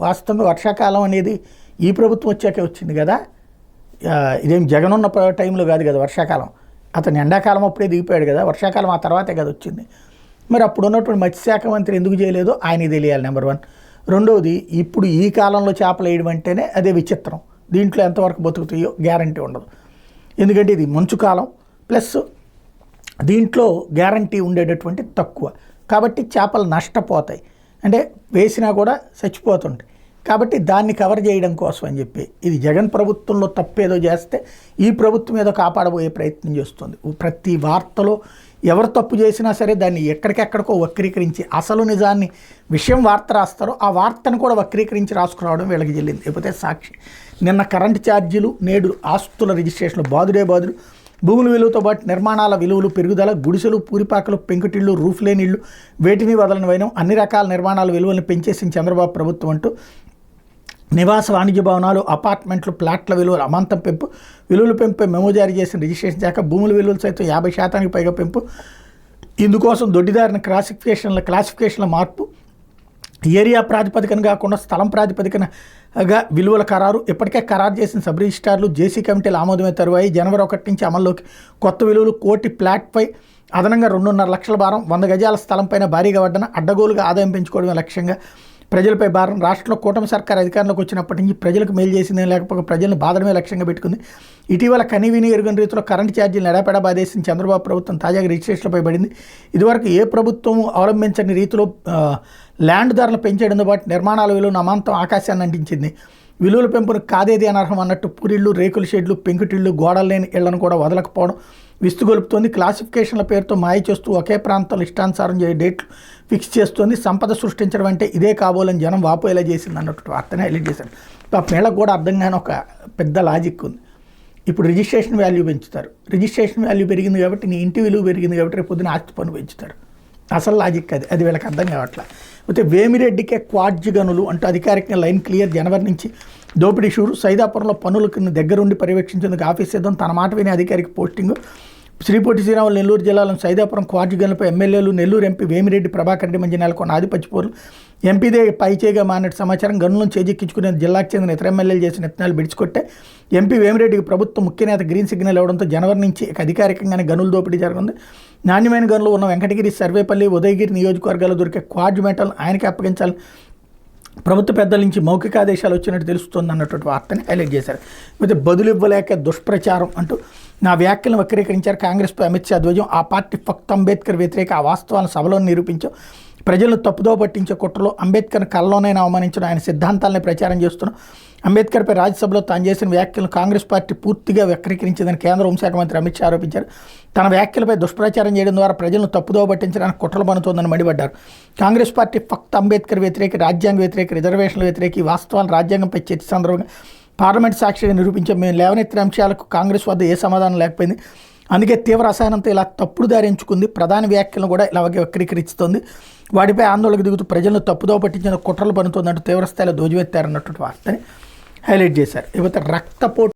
వాస్తవంగా వర్షాకాలం అనేది ఈ ప్రభుత్వం వచ్చాకే వచ్చింది కదా. ఇదేం జగన్ ఉన్న టైంలో కాదు కదా వర్షాకాలం. అతను ఎండాకాలం అప్పుడే దిగిపోయాడు కదా, వర్షాకాలం ఆ తర్వాతే కదా వచ్చింది. మరి అప్పుడు ఉన్నటువంటి మత్స్యశాఖ మంత్రి ఎందుకు చేయలేదో ఆయనకి తెలియాలి, నెంబర్ 1. రెండవది, ఇప్పుడు ఈ కాలంలో చేపలు వేయడం అంటేనే అదే విచిత్రం. దీంట్లో ఎంతవరకు బతుకుతాయో గ్యారంటీ ఉండదు. ఎందుకంటే ఇది మంచు కాలం, ప్లస్ దీంట్లో గ్యారంటీ ఉండేటటువంటి తక్కువ, కాబట్టి చేపలు నష్టపోతాయి, అంటే వేసినా కూడా చచ్చిపోతుంటాయి. కాబట్టి దాన్ని కవర్ చేయడం కోసం అని చెప్పి ఇది జగన్ ప్రభుత్వంలో తప్పేదో చేస్తే ఈ ప్రభుత్వం ఏదో కాపాడబోయే ప్రయత్నం చేస్తుంది. ప్రతి వార్తలో ఎవరు తప్పు చేసినా సరే దాన్ని ఎక్కడికెక్కడికో వక్రీకరించి అసలు నిజాన్ని విషయం వార్త రాస్తారో ఆ వార్తను కూడా వక్రీకరించి రాసుకురావడం వీళ్ళకి చెల్లింది. లేకపోతే సాక్షి నిన్న కరెంటు ఛార్జీలు, నేడు ఆస్తుల రిజిస్ట్రేషన్లు బాదుడే బాదులు, భూముల విలువతో పాటు నిర్మాణాల విలువలు పెరుగుదల, గుడిసెలు, పూరిపాకలు, పెంకుటిళ్ళు, రూఫ్ లేని ఇళ్ళు, వేటిని వదలని వైనం, అన్ని రకాల నిర్మాణాల విలువలను పెంచేసిన చంద్రబాబు ప్రభుత్వం అంటూ నివాస వాణిజ్య భవనాలు, అపార్ట్మెంట్లు, ప్లాట్ల విలువలు అమాంతం పెంపు, విలువల పెంపుపై మెమో జారీ చేసిన రిజిస్ట్రేషన్ శాఖ, భూముల విలువలు సైతం 50% పైగా పెంపు, ఇందుకోసం దొడ్డిదారిన క్లాసిఫికేషన్ల మార్పు, ఏరియా ప్రాతిపదికన కాకుండా స్థలం ప్రాతిపదికనగా విలువల ఖరారు, ఇప్పటికే ఖరారు చేసిన సబ్ రిజిస్ట్రార్లు, జేసీ కమిటీలు ఆమోదమే తరువాయి. జనవరి 1 నుంచి అమల్లోకి కొత్త విలువలు. కోటి ప్లాట్పై అదనంగా 2.5 లక్షల భారం, 100 గజాల స్థలంపైన భారీగా వడ్డన, అడ్డగోలుగా ఆదాయం పెంచుకోవడమే లక్ష్యంగా ప్రజలపై భారం. రాష్ట్రంలో కూటమి సర్కార్ అధికారంలోకి వచ్చినప్పటి నుంచి ప్రజలకు మేలు చేసిందే లేకపోతే ప్రజలను బాధడమే లక్ష్యంగా పెట్టుకుంది. ఇటీవల కనీవిని ఎరుగని రీతిలో కరెంటు ఛార్జీలు ఎడాపెడా బాధేసిన చంద్రబాబు ప్రభుత్వం తాజాగా రిజిస్ట్రేషన్లపై పడింది. ఇదివరకు ఏ ప్రభుత్వం అవలంబించని రీతిలో ల్యాండ్ ధరలు పెంచేయడంతో పాటు నిర్మాణాల విలువను అమాంతం ఆకాశాన్ని అంటించింది. విలువల పెంపును కాదేది అనర్హం అన్నట్టు పూరిళ్ళు, రేకుల షెడ్లు, పెంకుటిళ్ళు, గోడలు లేని ఇళ్లను కూడా వదలకపోవడం విస్తుగొలుపుతోంది. క్లాసిఫికేషన్ల పేరుతో మాయ చేస్తూ ఒకే ప్రాంతంలో ఇష్టానుసారం డేట్లు ఫిక్స్ చేస్తోంది. సంపద సృష్టించడం అంటే ఇదే కాబోలని జనం వాపోయేలా చేసింది అన్నట్టు వార్తనే హైలైట్ చేశారు. ఆ మేళకు కూడా అర్థం కాని ఒక పెద్ద లాజిక్ ఉంది. ఇప్పుడు రిజిస్ట్రేషన్ వాల్యూ పెంచుతారు, రిజిస్ట్రేషన్ వాల్యూ పెరిగింది కాబట్టి నీ ఇంటి విలువ పెరిగింది కాబట్టి రేపు పొద్దున ఆస్తి పన్ను పెంచుతారు. అసలు లాజిక్ అది వీళ్ళకి అర్థం కావట్లా. అయితే వేమిరెడ్డికే క్వాడ్జి గనులు అంటూ అధికారికంగా లైన్ క్లియర్. జనవరి నుంచి దోపిడీ షూరు. సైదాపురంలో పన్నులకు దగ్గరుండి పర్యవేక్షించేందుకు ఆఫీస్ సిద్ధం. తన మాట విని అధికారికి పోస్టింగ్. శ్రీపొట్టి శ్రీరాములు నెల్లూరు జిల్లాలోని సైదాపురం క్వాడ్జి గనులపై ఎమ్మెల్యేలు, నెల్లూరు ఎంపీ వేమిరెడ్డి ప్రభాకర్ రెడ్డి మధ్య నెలకొన్న ఆధిపత్య పోర్లు ఎంపీదే పైచేగా మారినట్టు సమాచారం. గనులను చేజిక్కించుకునే జిల్లాకు చెందిన ఇతర ఎమ్మెల్యేలు చేసిన యత్నాలు విడిచికొట్టే ఎంపీ వేమిరెడ్డికి ప్రభుత్వం ముఖ్య నేత గ్రీన్ సిగ్నల్ ఇవ్వడంతో జనవరి నుంచి అధికారికంగానే గనుల దోపిడీ జరగనుంది. నాణ్యమైన గనులు ఉన్న వెంకటగిరి, సర్వేపల్లి, ఉదయగిరి నియోజకవర్గాల్లో దొరికే క్వాడ్జి మెటల్ ఆయనకి అప్పగించాలని ప్రభుత్వ పెద్దల నుంచి మౌఖిక ఆదేశాలు వచ్చినట్టు తెలుస్తుంది అన్నటువంటి వార్తని హైలైట్ చేశారు. అయితే బదులు ఇవ్వలేక దుష్ప్రచారం అంటూ నా వ్యాఖ్యలను వక్రీకరించారు కాంగ్రెస్పై అమిత్ షా ధ్వజం. ఆ పార్టీ ఫక్త్ అంబేద్కర్ వ్యతిరేక ఆ వాస్తవాలను సభలో నిరూపించాం. ప్రజలను తప్పుదో పట్టించే కుట్రలో అంబేద్కర్ని కళ్ళలోనైనా అవమానించడం, ఆయన సిద్ధాంతాలని ప్రచారం చేస్తున్నాం. అంబేద్కర్పై రాజ్యసభలో తాను చేసిన వ్యాఖ్యలను కాంగ్రెస్ పార్టీ పూర్తిగా వక్రీకరించిందని కేంద్ర హోంశాఖ మంత్రి అమిత్ షా ఆరోపించారు. తన వ్యాఖ్యలపై దుష్ప్రచారం చేయడం ద్వారా ప్రజలను తప్పుదో పట్టించడానికి కుట్రలు పనుతోందని మండిపడ్డారు. కాంగ్రెస్ పార్టీ ఫక్త్ అంబేద్కర్ వ్యతిరేక, రాజ్యాంగ వ్యతిరేక, రిజర్వేషన్ల వ్యతిరేక ఈ వాస్తవాలను రాజ్యాంగంపై చర్చ సందర్భంగా పార్లమెంట్ సాక్షిగా నిరూపించాం. మేము లేవనెత్తిన అంశాలకు కాంగ్రెస్ వద్ద ఏ సమాధానం లేకపోయింది. అందుకే తీవ్ర అసహనంతో ఇలా తప్పుడు దారి ఎంచుకుంది. ప్రధాని వ్యాఖ్యలను కూడా ఇలాగే వక్రీకరిస్తోంది. వాటిపై ఆందోళనకు దిగుతూ ప్రజలను తప్పుదో పట్టించిన కుట్రలు పనుతోందంటూ తీవ్రస్థాయిలో ధ్వజమెత్తారన్నటువంటి వార్తని హైలైట్ చేశారు. ఇకపోతే రక్తపోటు